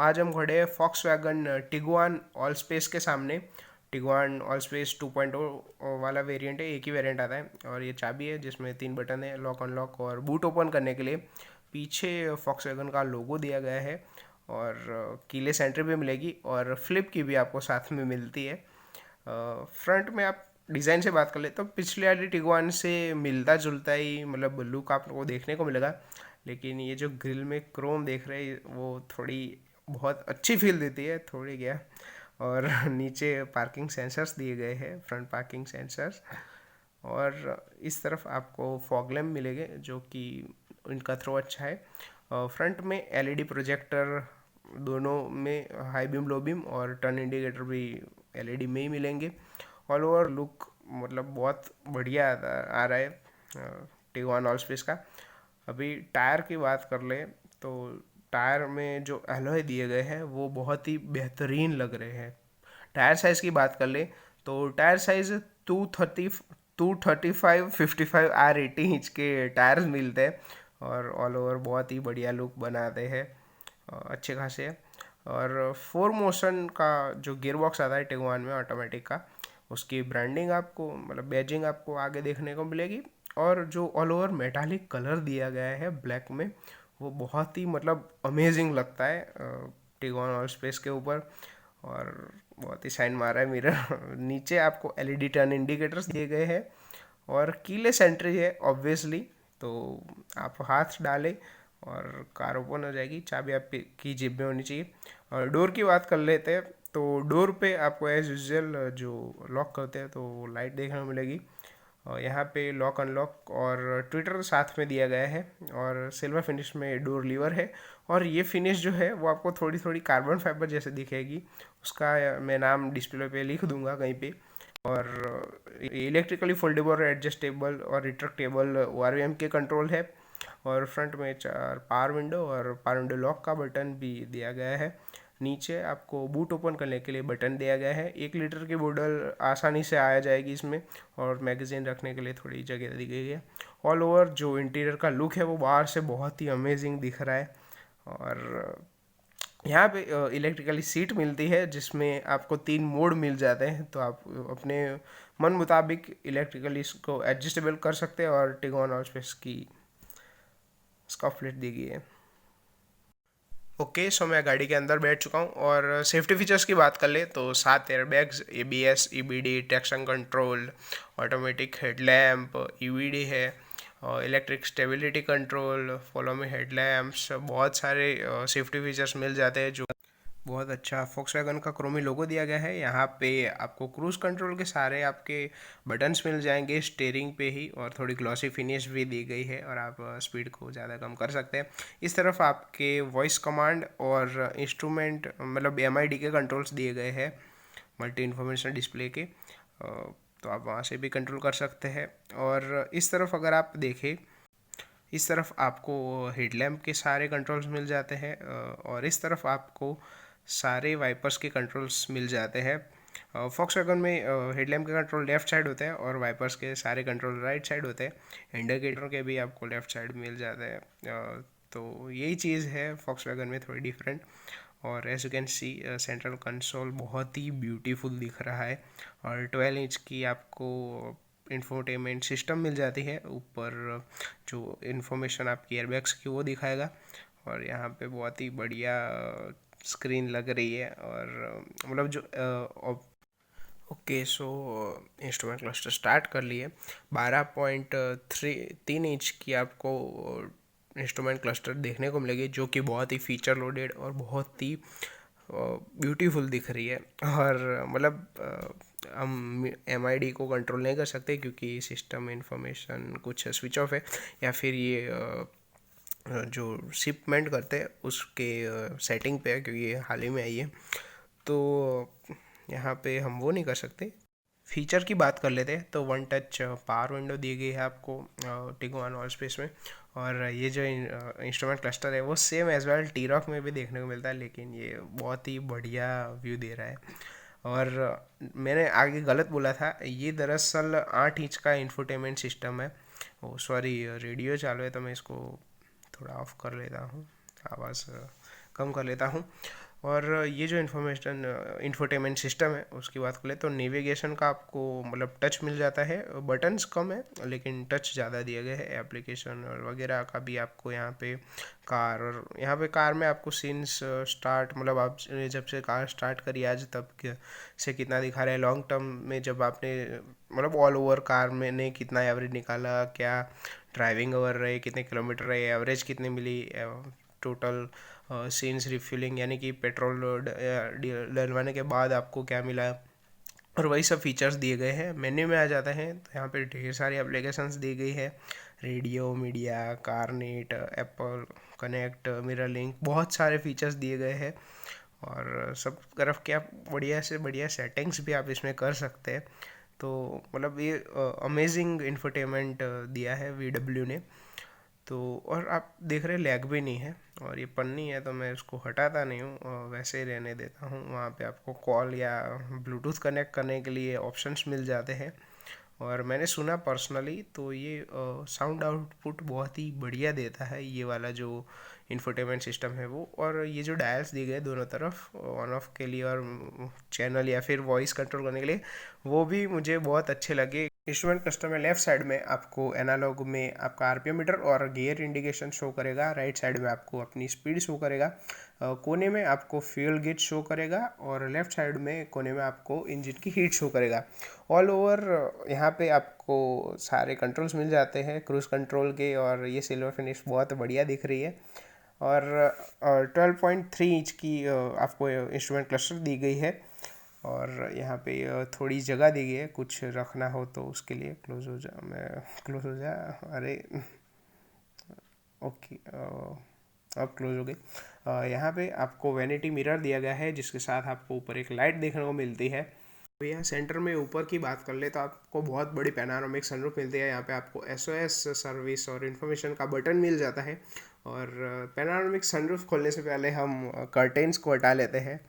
आज हम खड़े हैं फॉक्सवैगन टिगुआन ऑल स्पेस के सामने। टिगुआन ऑल स्पेस 2.0 वाला वेरिएंट है, एक ही वेरिएंट आता है और ये चाबी है जिसमें 3 बटन है, लॉक अनलॉक और बूट ओपन करने के लिए। पीछे फॉक्सवैगन का लोगो दिया गया है और कीलेस एंट्री भी मिलेगी और फ्लिप की भी आपको साथ में मिलती है। फ्रंट में आप डिज़ाइन से बात कर ले तो पिछले वाली टिगुआन से मिलता जुलता ही मतलब लुक आपको देखने को मिलेगा, लेकिन ये जो ग्रिल में क्रोम देख रहे हैं वो थोड़ी बहुत अच्छी फील देती है, थोड़ी क्या। और नीचे पार्किंग सेंसर्स दिए गए हैं, फ्रंट पार्किंग सेंसर्स। और इस तरफ आपको फॉग लैम्प मिलेंगे जो कि इनका थ्रो अच्छा है। फ्रंट में एलईडी प्रोजेक्टर दोनों में, हाई बीम लो बीम और टर्न इंडिकेटर भी एलईडी में ही मिलेंगे। ऑल ओवर लुक मतलब बहुत बढ़िया आ रहा है टिगुआन ऑल स्पेस का। अभी टायर की बात कर ले तो टायर में जो एलॉय दिए गए हैं वो बहुत ही बेहतरीन लग रहे हैं। टायर साइज़ की बात कर ले तो टायर साइज़ 235 55 R80 इंच के टायर्स मिलते हैं और ऑल ओवर बहुत ही बढ़िया लुक बनाते हैं, अच्छे खासे। और 4 मोशन का जो गियर बॉक्स आता है टिगुआन में ऑटोमेटिक का, उसकी ब्रांडिंग आपको मतलब बैजिंग आपको आगे देखने को मिलेगी। और जो ऑल ओवर मेटालिक कलर दिया गया है ब्लैक में, वो बहुत ही मतलब अमेजिंग लगता है टिगुआन और स्पेस के ऊपर। और बहुत ही शाइन मारा है मिरर। नीचे आपको एलईडी टर्न इंडिकेटर्स दिए गए हैं और कीलेस एंट्री है ऑब्वियसली, तो आप हाथ डालें और कार ओपन हो जाएगी। चाबी आपकी जेब में होनी चाहिए। और डोर की बात कर लेते हैं तो डोर पे आपको एज यूजल जो लॉक करते हैं तो लाइट देखने को मिलेगी। और यहाँ पे लॉक अनलॉक और ट्विटर साथ में दिया गया है और सिल्वर फिनिश में डोर लीवर है। और ये फिनिश जो है वो आपको थोड़ी थोड़ी कार्बन फाइबर जैसे दिखेगी, उसका मैं नाम डिस्प्ले पे लिख दूंगा कहीं पे। और इलेक्ट्रिकली फोल्डेबल और एडजस्टेबल और रिट्रैक्टेबल ORVM के कंट्रोल है। और फ्रंट में 4 पावर विंडो और पावर विंडो लॉक का बटन भी दिया गया है। नीचे आपको बूट ओपन करने के लिए बटन दिया गया है। 1 लीटर की बोतल आसानी से आ जाएगी इसमें और मैगजीन रखने के लिए थोड़ी जगह दी गई है। ऑल ओवर जो इंटीरियर का लुक है वो बाहर से बहुत ही अमेजिंग दिख रहा है। और यहाँ पे इलेक्ट्रिकली सीट मिलती है जिसमें आपको 3 मोड मिल जाते हैं, तो आप अपने मन मुताबिक इलेक्ट्रिकली इसको एडजस्टेबल कर सकते हैं। और टिगोन और स्पेस की स्कॉफ दी गई है। ओके सो मैं गाड़ी के अंदर बैठ चुका हूँ और सेफ्टी फीचर्स की बात कर ले तो 7 airbags, ABS, EBD, traction control, automatic headlamp, EVD है, इलेक्ट्रिक स्टेबिलिटी कंट्रोल, फॉलो में हेडलैम्प्स, बहुत सारे सेफ्टी फीचर्स मिल जाते हैं जो बहुत अच्छा। फोक्सवैगन का क्रोमी लोगो दिया गया है। यहाँ पे आपको क्रूज कंट्रोल के सारे आपके बटन्स मिल जाएंगे स्टीयरिंग पे ही, और थोड़ी ग्लॉसी फिनिश भी दी गई है और आप स्पीड को ज़्यादा कम कर सकते हैं। इस तरफ आपके वॉइस कमांड और इंस्ट्रूमेंट मतलब MID के कंट्रोल्स दिए गए हैं, मल्टी इन्फॉर्मेशन डिस्प्ले के, तो आप वहाँ से भी कंट्रोल कर सकते हैं। और इस तरफ अगर आप देखें, इस तरफ आपको हेडलैम्प के सारे कंट्रोल्स मिल जाते हैं और इस तरफ आपको सारे वाइपर्स के कंट्रोल्स मिल जाते हैं। फॉक्सवैगन में हेडलैम्प के कंट्रोल लेफ्ट साइड होते हैं और वाइपर्स के सारे कंट्रोल राइट साइड होते हैं। इंडिकेटर के भी आपको लेफ्ट साइड मिल जाते हैं। तो यही चीज़ है फॉक्सवैगन में थोड़ी डिफरेंट। और as you can see central console बहुत ही ब्यूटीफुल दिख रहा है और 12 इंच की आपको इंफोटेनमेंट सिस्टम मिल जाती है। ऊपर जो इन्फॉर्मेशन आपकी एयरबैग्स की वो दिखाएगा और यहाँ पे बहुत ही बढ़िया स्क्रीन लग रही है। और मतलब जो okay so instrument cluster start कर लिए। 12.3 इंच की आपको इंस्ट्रूमेंट क्लस्टर देखने को मिलेगी जो कि बहुत ही फीचर लोडेड और बहुत ही ब्यूटीफुल दिख रही है। और मतलब हम MID को कंट्रोल नहीं कर सकते क्योंकि सिस्टम इंफॉर्मेशन कुछ स्विच ऑफ है, या फिर ये जो शिपमेंट करते हैं उसके सेटिंग पे है क्योंकि ये हाल ही में आई है, तो यहाँ पे हम वो नहीं कर सकते। फीचर की बात कर लेते हैं तो 1 टच पावर विंडो दी गई है आपको टिगुआन ऑल स्पेस में। और ये जो इंस्ट्रूमेंट क्लस्टर है वो सेम एज वेल T-Roc में भी देखने को मिलता है, लेकिन ये बहुत ही बढ़िया व्यू दे रहा है। और मैंने आगे गलत बोला था, ये दरअसल 8 इंच का इंफोटेनमेंट सिस्टम है। ओ सॉरी, रेडियो चालू है तो मैं इसको थोड़ा ऑफ कर लेता हूँ, आवाज़ कम कर लेता हूँ। और ये जो इंफोटेनमेंट सिस्टम है उसकी बात करें तो नेविगेशन का आपको मतलब टच मिल जाता है, बटन्स कम है लेकिन टच ज़्यादा दिए गए हैं। एप्लीकेशन और वगैरह का भी आपको यहाँ पे कार, और यहाँ पे कार में आपको सीन्स स्टार्ट मतलब आप जब से कार स्टार्ट करी आज तब से कितना दिखा रहा है, लॉन्ग टर्म में जब आपने मतलब ऑल ओवर कार में ने कितना एवरेज निकाला, क्या ड्राइविंग ओवर रहे, कितने किलोमीटर रहे, एवरेज कितनी मिली, टोटल सीन्स रिफ्यूलिंग यानी कि पेट्रोल डलवाने के बाद आपको क्या मिला, और वही सब फीचर्स दिए गए हैं। मेन्यू में आ जाते हैं तो यहाँ पे ढेर सारी एप्लीकेशंस दी गई है, radio, media, CarNet, Apple connect, mirror link, बहुत सारे फीचर्स दिए गए हैं। और सब तरफ क्या बढ़िया से बढ़िया सेटिंग्स भी आप इसमें कर सकते हैं। तो मतलब ये अमेजिंग इंफोटेनमेंट दिया है VW ने। तो और आप देख रहे लैग भी नहीं है, और ये पन्नी है तो मैं उसको हटाता नहीं हूँ और वैसे ही रहने देता हूँ। वहाँ पे आपको कॉल या ब्लूटूथ कनेक्ट करने के लिए ऑप्शंस मिल जाते हैं, और मैंने सुना पर्सनली तो ये साउंड आउटपुट बहुत ही बढ़िया देता है ये वाला जो इंफोटेनमेंट सिस्टम है वो। और ये जो डायल्स दिए गए दोनों तरफ ऑन ऑफ के लिए और चैनल या फिर वॉइस कंट्रोल करने के लिए, वो भी मुझे बहुत अच्छे लगे। इंस्ट्रूमेंट क्लस्टर में लेफ्ट साइड में आपको एनालॉग में आपका आरपीएम मीटर और गियर इंडिकेशन शो करेगा, राइट साइड में आपको अपनी स्पीड शो करेगा, कोने में आपको फ्यूल गेज शो करेगा, और लेफ्ट साइड में कोने में आपको इंजन की हीट शो करेगा। ऑल ओवर यहाँ पे आपको सारे कंट्रोल्स मिल जाते हैं क्रूज कंट्रोल के, और ये सिल्वर फिनिश बहुत बढ़िया दिख रही है। और 12.3 इंच की आपको इंस्ट्रूमेंट क्लस्टर दी गई है, और यहाँ पे थोड़ी जगह दी गई है कुछ रखना हो तो उसके लिए। क्लोज हो जा, मैं क्लोज हो जा, अरे ओके, अब क्लोज हो गई। यहाँ पे आपको वैनिटी मिरर दिया गया है जिसके साथ आपको ऊपर एक लाइट देखने को मिलती है। तो यहाँ सेंटर में ऊपर की बात कर ले तो आपको बहुत बड़ी पैनारोमिक सनरूफ मिलती है। यहाँ पे आपको SOS सर्विस और इन्फॉर्मेशन का बटन मिल जाता है। और पैनारोमिक सनरूफ खोलने से पहले हम कर्टेन्स को हटा लेते हैं,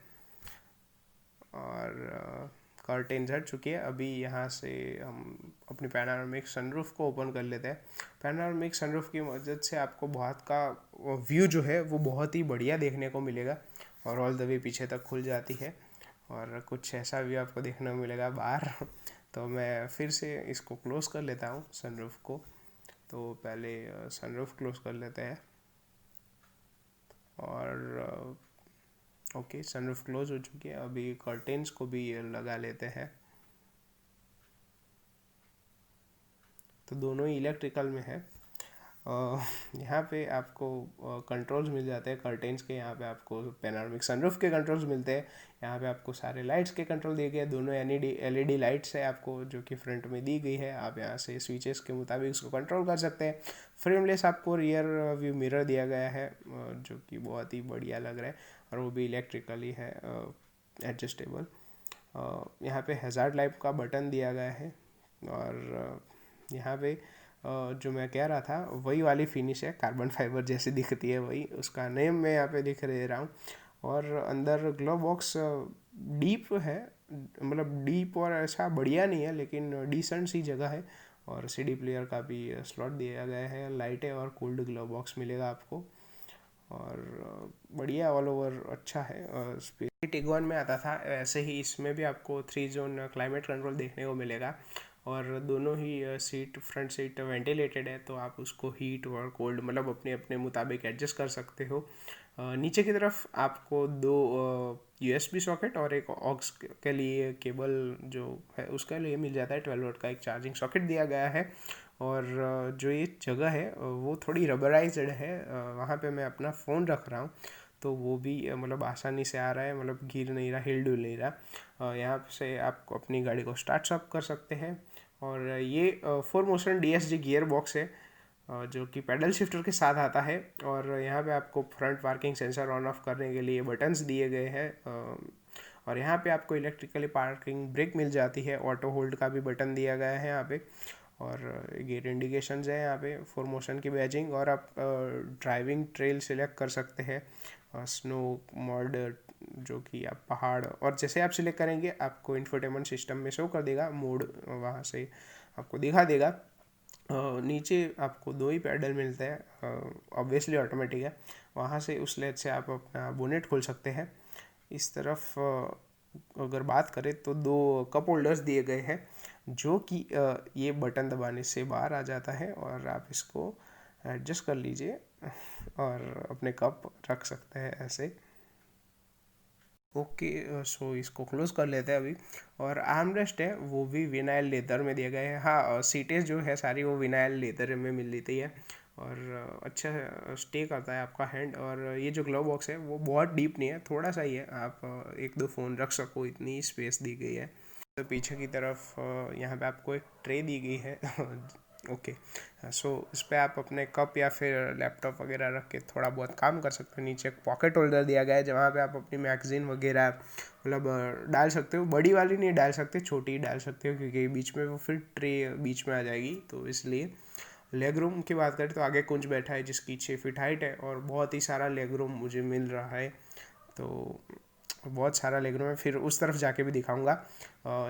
और कर्टेन्स हट चुकी है। अभी यहाँ से हम अपनी पैनारोमिक सनरूफ को ओपन कर लेते हैं। पैनारोमिक सनरूफ की मदद से आपको बहुत का व्यू जो है वो बहुत ही बढ़िया देखने को मिलेगा, और ऑल द वे पीछे तक खुल जाती है, और कुछ ऐसा भी आपको देखने को मिलेगा बाहर। तो मैं फिर से इसको क्लोज़ कर लेता हूँ सनरूफ को। तो पहले सनरूफ क्लोज़ कर लेते हैं, और ओके सनरूफ क्लोज हो चुकी है। अभी कर्टेन्स को भी लगा लेते हैं। तो दोनों ही इलेक्ट्रिकल में है। यहाँ पे आपको कंट्रोल्स मिल जाते हैं कर्टेन्स के। यहाँ पे आपको पैनोरामिक सनरूफ के कंट्रोल्स मिलते हैं। यहाँ पे आपको सारे लाइट्स के कंट्रोल दिए गए हैं। दोनों LED लाइट्स है आपको जो कि फ्रंट में दी गई है। आप यहाँ से स्विचेस के मुताबिक उसको कंट्रोल कर सकते हैं। फ्रेमलेस आपको रियर व्यू मिरर दिया गया है जो कि बहुत ही बढ़िया लग रहा है, और वो भी इलेक्ट्रिकली है, एडजस्टेबल। यहाँ पे हैज़ार्ड लाइट का बटन दिया गया है, और यहाँ पे जो मैं कह रहा था वही वाली फिनिश है, कार्बन फाइबर जैसी दिखती है वही, उसका नेम मैं यहाँ पे दिख दे रहा हूँ। और अंदर ग्लव बॉक्स डीप है, मतलब डीप और ऐसा बढ़िया नहीं है लेकिन डिसेंट सी जगह है, और CD प्लेयर का भी स्लॉट दिया गया है। लाइटें और कूल्ड ग्लव बॉक्स मिलेगा आपको, और बढ़िया ऑल ओवर अच्छा है। स्पेस टिगवान में आता था ऐसे ही इसमें भी आपको 3 जोन क्लाइमेट कंट्रोल देखने को मिलेगा, और दोनों ही सीट फ्रंट सीट वेंटिलेटेड है, तो आप उसको हीट और कोल्ड मतलब अपने अपने मुताबिक एडजस्ट कर सकते हो। नीचे की तरफ आपको 2 USB सॉकेट और एक ऑक्स के लिए केबल जो है उसके लिए मिल जाता है। 12 वोल्ट का एक चार्जिंग सॉकेट दिया गया है, और जो ये जगह है वो थोड़ी रबराइज्ड है। वहाँ पे मैं अपना फ़ोन रख रहा हूँ तो वो भी मतलब आसानी से आ रहा है, मतलब गिर नहीं रहा, हिल डुल नहीं रहा। यहाँ से आप अपनी गाड़ी को स्टार्ट अप कर सकते हैं। और ये 4 मोशन DSG गियर बॉक्स है जो कि पैडल शिफ्टर के साथ आता है, और यहाँ पे आपको front parking sensor on off करने के लिए बटन्स दिए गए हैं, और यहाँ पे आपको इलेक्ट्रिकली पार्किंग ब्रेक मिल जाती है। ऑटो होल्ड का भी बटन दिया गया है यहाँ पे, और गियर इंडिकेशंस है यहाँ पे, 4 मोशन की बैजिंग, और आप ड्राइविंग ट्रेल सिलेक्ट कर सकते हैं, स्नो मोड जो कि आप पहाड़, और जैसे आप सिलेक्ट करेंगे आपको इंफोटेनमेंट सिस्टम में शो कर देगा मोड, वहाँ से आपको दिखा देगा। नीचे आपको 2 ही पैडल मिलते हैं, ऑब्वियसली ऑटोमेटिक है। वहाँ से उस लेद से आप अपना बोनेट खोल सकते हैं, इस तरफ अगर बात करें तो दो कप होल्डर्स दिए गए हैं, जो कि ये बटन दबाने से बाहर आ जाता है और आप इसको एडजस्ट कर लीजिए और अपने कप रख सकते हैं ऐसे। ओके, सो इसको क्लोज कर लेते हैं अभी। और आर्म रेस्ट है वो भी विनाइल लेदर में दिए गए हैं। हाँ, सीटें जो है सारी वो विनाइल लेदर में मिल लेती है और अच्छा स्टे करता है आपका हैंड। और ये जो ग्लव बॉक्स है वो बहुत डीप नहीं है, थोड़ा सा ही है, आप एक दो फ़ोन रख सको इतनी स्पेस दी गई है। तो पीछे की तरफ यहाँ पे आपको एक ट्रे दी गई है ओके, सो इस पे आप अपने कप या फिर लैपटॉप वगैरह रख के थोड़ा बहुत काम कर सकते हो। नीचे एक पॉकेट होल्डर दिया गया है जहाँ पे आप अपनी मैगजीन वगैरह मतलब डाल सकते हो। बड़ी वाली नहीं डाल सकते, छोटी ही डाल सकते हो क्योंकि बीच में वो फिर ट्रे बीच में आ जाएगी, तो इसलिए। लेग रूम की बात करें तो आगे कुंज बैठा है जिसकी 6 फीट हाइट है और बहुत ही सारा लेग रूम मुझे मिल रहा है। तो बहुत सारा लेग रूम है, फिर उस तरफ जाके भी दिखाऊंगा।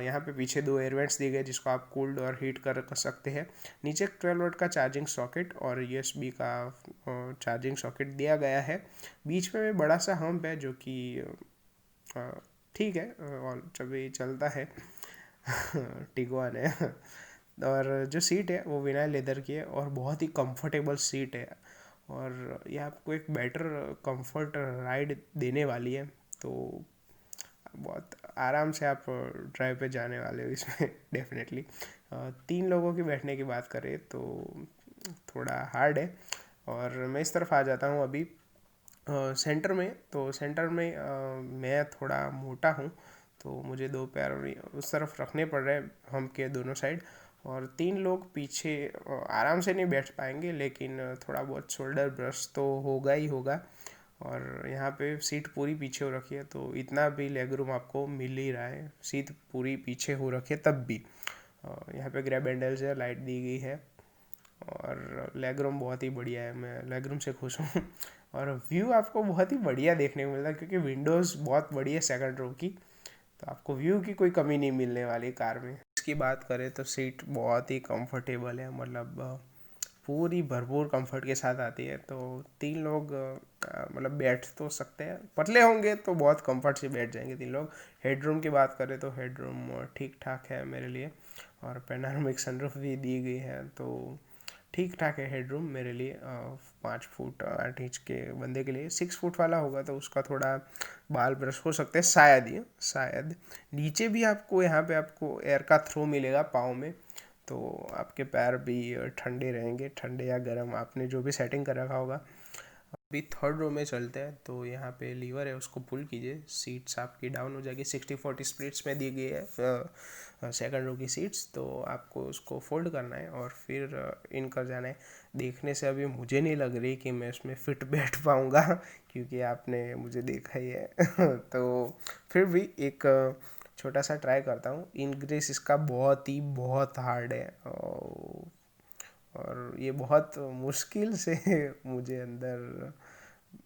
यहाँ पे पीछे दो एयर वेंट्स दिए गए जिसको आप कूल्ड और हीट कर सकते हैं। नीचे एक 12 वोल्ट का चार्जिंग सॉकेट और यूएसबी का चार्जिंग सॉकेट दिया गया है। बीच में बड़ा सा हम्प है जो कि ठीक है, और जब ये चलता है टिगुआन है और जो सीट है वो विनाइल लेदर की है और बहुत ही कंफर्टेबल सीट है और ये आपको एक बेटर कंफर्ट राइड देने वाली है। तो बहुत आराम से आप ड्राइव पे जाने वाले हो इसमें डेफिनेटली। 3 लोगों की बैठने की बात करें तो थोड़ा हार्ड है। और मैं इस तरफ आ जाता हूँ अभी सेंटर में। तो सेंटर में मैं थोड़ा मोटा हूँ, तो मुझे दो पैर उस तरफ रखने पड़ रहे हैं हम के दोनों साइड। और 3 लोग पीछे आराम से नहीं बैठ पाएंगे, लेकिन थोड़ा बहुत शोल्डर ब्रश तो होगा ही होगा। और यहाँ पे सीट पूरी पीछे हो रखी है तो इतना भी लेग रूम आपको मिल ही रहा है, सीट पूरी पीछे हो रखी है तब भी। यहाँ पे ग्रैब हैंडल्स है, लाइट दी गई है और लेग रूम बहुत ही बढ़िया है, मैं लेग रूम से खुश हूँ और व्यू आपको बहुत ही बढ़िया देखने को मिलता है क्योंकि विंडोज़ बहुत बड़ी है सेकंड रो की, तो आपको व्यू की कोई कमी नहीं मिलने वाली कार में। इसकी बात करें तो सीट बहुत ही कंफर्टेबल है, मतलब पूरी भरपूर कंफर्ट के साथ आती है। तो 3 लोग मतलब बैठ तो सकते हैं, पतले होंगे तो बहुत कंफर्ट से बैठ जाएंगे 3 लोग। हेडरूम की बात करें तो हेडरूम ठीक ठाक है मेरे लिए और पेनारोमिक सनरूफ भी दी गई है, तो ठीक ठाक है हेडरूम मेरे लिए। 5 फुट 8 इंच के बंदे के लिए। 6 फुट वाला होगा तो उसका थोड़ा बाल ब्रश हो सकते हैं शायद, ही शायद। नीचे भी आपको यहाँ पे आपको एयर का थ्रो मिलेगा पाँव में, तो आपके पैर भी ठंडे रहेंगे, ठंडे या गर्म आपने जो भी सेटिंग कर रखा होगा। अभी थर्ड रो में चलते हैं, तो यहाँ पे लीवर है उसको पुल कीजिए, सीट्स आपकी डाउन हो जाएगी। 60-40 स्प्लिट्स में दी गई है सेकंड रो की सीट्स, तो आपको उसको फोल्ड करना है और फिर इन कर जाना है। देखने से अभी मुझे नहीं लग रही कि मैं उसमें फिट बैठ पाऊँगा क्योंकि आपने मुझे देखा ही है तो फिर भी एक छोटा सा ट्राई करता हूँ। इंग्रेस इसका बहुत ही बहुत हार्ड है और ये बहुत मुश्किल से मुझे अंदर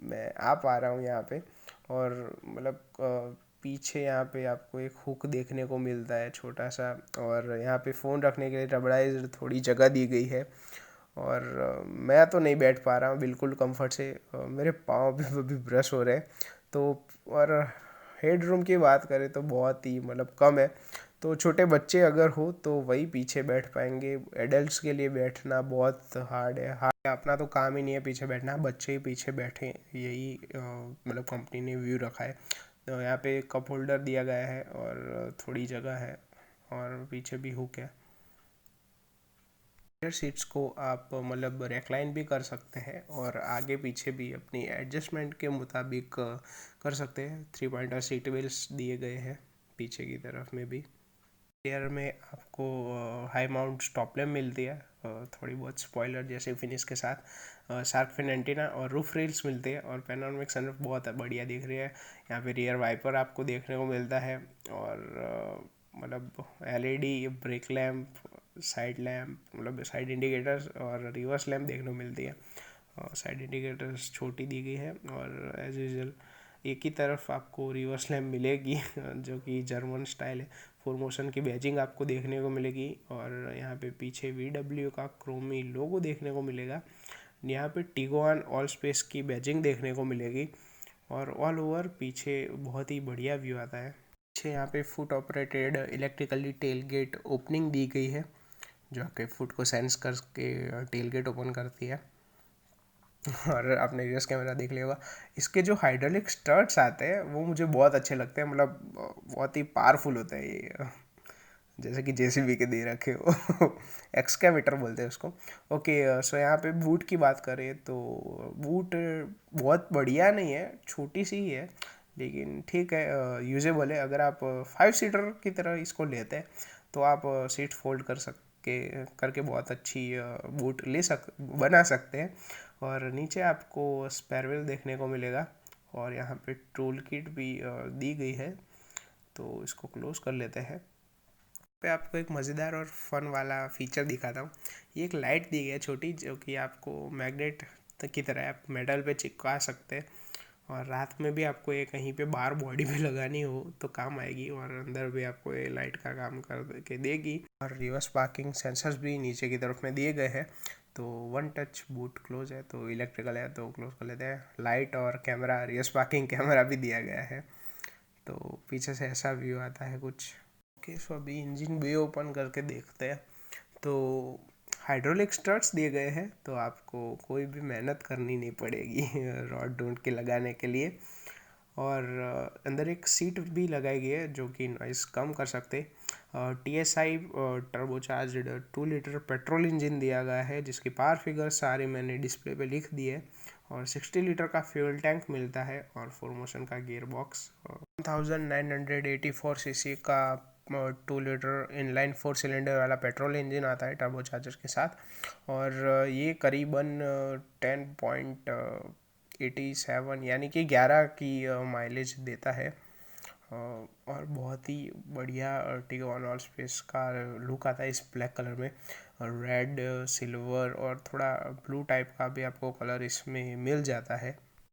मैं आ पा रहा हूँ यहाँ पे। और मतलब पीछे यहाँ पे आपको एक हुक देखने को मिलता है छोटा सा, और यहाँ पे फ़ोन रखने के लिए रबड़ाइज थोड़ी जगह दी गई है। और मैं तो नहीं बैठ पा रहा हूँ बिल्कुल कंफर्ट से, मेरे पाँव भी अभी ब्रश हो रहे हैं। तो और हेड रूम की बात करें तो बहुत ही मतलब कम है, तो छोटे बच्चे अगर हो तो वही पीछे बैठ पाएंगे, एडल्ट्स के लिए बैठना बहुत हार्ड है। अपना तो काम ही नहीं है पीछे बैठना, बच्चे ही पीछे बैठे, यही मतलब कंपनी ने व्यू रखा है। तो यहाँ पे कप होल्डर दिया गया है और थोड़ी जगह है और पीछे भी हुक है। रियर सीट्स को आप मतलब रेक्लाइन भी कर सकते हैं और आगे पीछे भी अपनी एडजस्टमेंट के मुताबिक कर सकते हैं। 3 पॉइंटर सीट बेल्ट दिए गए हैं पीछे की तरफ में भी। रियर में आपको हाई माउंट स्टॉप लैम्प मिलती है, थोड़ी बहुत स्पॉइलर जैसे फिनिश के साथ। शार्क फिन एंटीना और रूफ रेल्स मिलते हैं और पैनोरामिक सनरूफ बहुत बढ़िया दिख रही है। यहाँ पे रियर वाइपर आपको देखने को मिलता है और मतलब LED brake lamp, side lamp मतलब साइड इंडिकेटर्स और रिवर्स लैम्प देखने को मिलती है। और साइड इंडिकेटर्स छोटी दी गई है और एज यूजल एक ही तरफ आपको रिवर्स लैम्प मिलेगी जो कि जर्मन स्टाइल है। फोर मोशन की बैजिंग आपको देखने को मिलेगी और यहाँ पे पीछे VW का क्रोमी लोगो देखने को मिलेगा। यहाँ पे टिगोआन ऑल स्पेस की बैजिंग देखने को मिलेगी और ऑल ओवर पीछे बहुत ही बढ़िया व्यू आता है। पीछे यहाँ पे foot operated electrically tailgate opening दी गई है, जो आपके फुट को सेंस करके टेल गेट ओपन करती है। और आपने रिवर्स कैमरा देख लिया होगा। इसके जो हाइड्रोलिक स्टर्ट्स आते हैं वो मुझे बहुत अच्छे लगते हैं, मतलब बहुत ही पावरफुल होते हैं ये, जैसे कि जेसीबी के दे रखे हो। एक्सकेवेटर बोलते हैं उसको। ओके, सो यहाँ पे बूट की बात करें तो बूट बहुत बढ़िया नहीं है, छोटी सी ही है, लेकिन ठीक है, यूजेबल है। अगर आप 5 सीटर की तरह इसको लेते हैं तो आप सीट फोल्ड कर सकते करके बहुत अच्छी बूट बना सकते हैं। और नीचे आपको स्पेयर व्हील देखने को मिलेगा, और यहाँ पे टूल किट भी दी गई है। तो इसको क्लोज कर लेते हैं। पे आपको एक मज़ेदार और फन वाला फीचर दिखाता हूँ। ये एक लाइट दी गई है छोटी, जो कि आपको मैग्नेट की तरह आप मेटल पे चिपका सकते हैं, और रात में भी आपको ये कहीं पे बाहर बॉडी पे लगानी हो तो काम आएगी, और अंदर भी आपको ये लाइट का काम कर के देगी। और रिवर्स पार्किंग सेंसर्स भी नीचे की तरफ में दिए गए हैं। तो वन टच बूट क्लोज है, तो इलेक्ट्रिकल है तो क्लोज कर लेते हैं। लाइट और कैमरा, रिवर्स पार्किंग कैमरा भी दिया गया है। तो पीछे से ऐसा व्यू आता है कुछ। ओके, सो अभी इंजन भी ओपन करके देखते हैं। तो हाइड्रोलिक स्टर्ट्स दिए गए हैं, तो आपको कोई भी मेहनत करनी नहीं पड़ेगी रॉड ढूंढ के लगाने के लिए। और अंदर एक सीट भी लगाई गई है जो कि नॉइस कम कर सकते। TSI turbocharged 2 litre petrol engine दिया गया है, जिसकी पावर फिगर सारी मैंने डिस्प्ले पे लिख दी है। और 60 लीटर का फ्यूल टैंक मिलता है, और 4 मोशन का गियर बॉक्स। 1984 cc का 2 लीटर इनलाइन 4 सिलेंडर वाला पेट्रोल इंजन आता है टर्बोचार्जर के साथ। और ये करीबन 10.87 यानी कि 11 की माइलेज देता है। और बहुत ही बढ़िया अर्टिगा ऑन ऑल स्पेस का लुक आता है इस ब्लैक कलर में। रेड, सिल्वर और थोड़ा ब्लू टाइप का भी आपको कलर इसमें मिल जाता है।